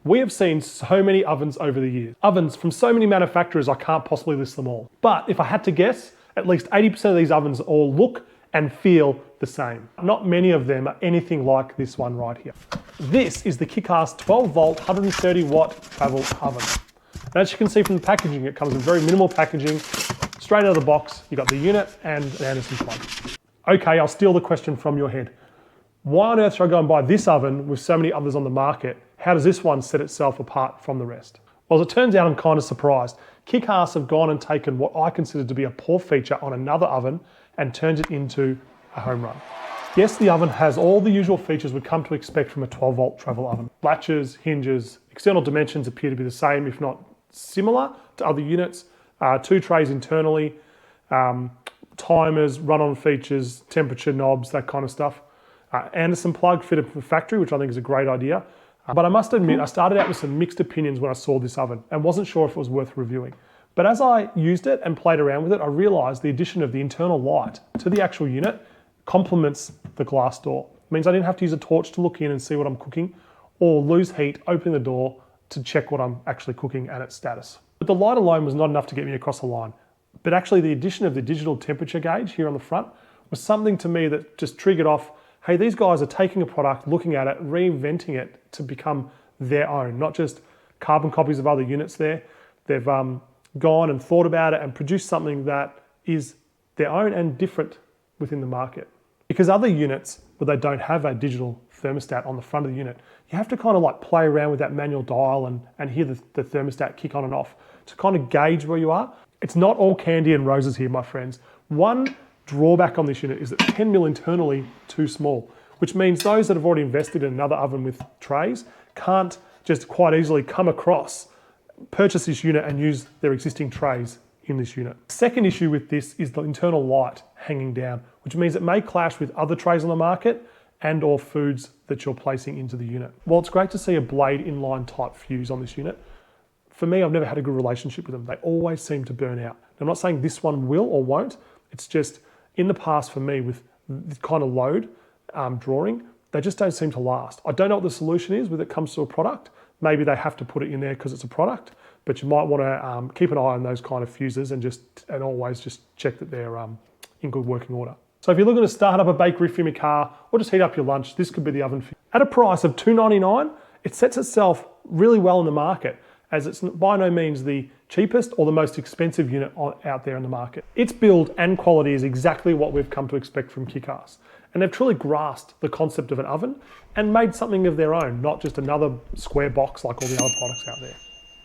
We have seen so many ovens over the years. Ovens from so many manufacturers, I can't possibly list them all. But if I had to guess, at least 80% of these ovens all look and feel the same. Not many of them are anything like this one right here. This is the KickAss 12 volt 130 watt travel oven. And as you can see from the packaging, it comes in very minimal packaging. Straight out of the box, you've got the unit and an Anderson plug. Okay, I'll steal the question from your head. Why on earth should I go and buy this oven with so many others on the market? How does this one set itself apart from the rest? Well, as it turns out, I'm kind of surprised. KickAss have gone and taken what I consider to be a poor feature on another oven and turned it into a home run. Yes, the oven has all the usual features we'd come to expect from a 12 volt travel oven. Latches, hinges, external dimensions appear to be the same, if not similar to other units. 2 trays internally, timers, run-on features, temperature knobs, that kind of stuff. Anderson plug fitted from the factory, which I think is a great idea. But I must admit, I started out with some mixed opinions when I saw this oven and wasn't sure if it was worth reviewing. But as I used it and played around with it, I realized the addition of the internal light to the actual unit complements the glass door. It means I didn't have to use a torch to look in and see what I'm cooking or lose heat opening the door to check what I'm actually cooking and its status. But the light alone was not enough to get me across the line. But actually the addition of the digital temperature gauge here on the front was something to me that just triggered off, hey, these guys are taking a product, looking at it, reinventing it to become their own, not just carbon copies of other units there. They've gone and thought about it and produced something that is their own and different within the market. Because other units where they don't have a digital thermostat on the front of the unit, you have to kind of like play around with that manual dial and hear the thermostat kick on and off to kind of gauge where you are. It's not all candy and roses here, my friends. One drawback on this unit is that 10 mil internally too small, which means those that have already invested in another oven with trays can't just quite easily come across, purchase this unit and use their existing trays in this unit. Second issue with this is the internal light hanging down, which means it may clash with other trays on the market and or foods that you're placing into the unit. While it's great to see a blade inline type fuse on this unit, for me, I've never had a good relationship with them. They always seem to burn out. I'm not saying this one will or won't. It's just in the past for me with this kind of load drawing, they just don't seem to last. I don't know what the solution is when it comes to a product. Maybe they have to put it in there because it's a product, but you might want to keep an eye on those kind of fuses and always just check that they're in good working order. So if you're looking to start up a bakery from your car or just heat up your lunch, this could be the oven for you. At a price of $299, it sets itself really well in the market, as it's by no means the cheapest or the most expensive unit out there in the market. Its build and quality is exactly what we've come to expect from KickAss. And they've truly grasped the concept of an oven and made something of their own, not just another square box like all the other products out there.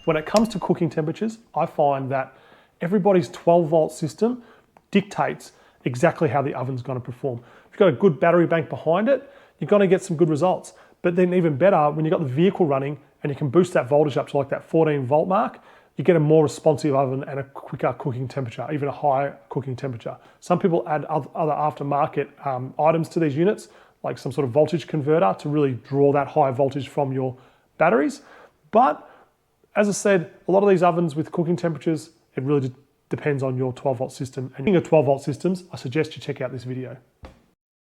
When it comes to cooking temperatures, I find that everybody's 12 volt system dictates exactly how the oven's gonna perform. If you've got a good battery bank behind it, you're gonna get some good results. But then even better, when you've got the vehicle running and you can boost that voltage up to like that 14 volt mark, you get a more responsive oven and a quicker cooking temperature, even a higher cooking temperature. Some people add other aftermarket items to these units, like some sort of voltage converter to really draw that high voltage from your batteries. But as I said, a lot of these ovens with cooking temperatures, it really depends on your 12 volt system. And in your 12 volt systems, I suggest you check out this video.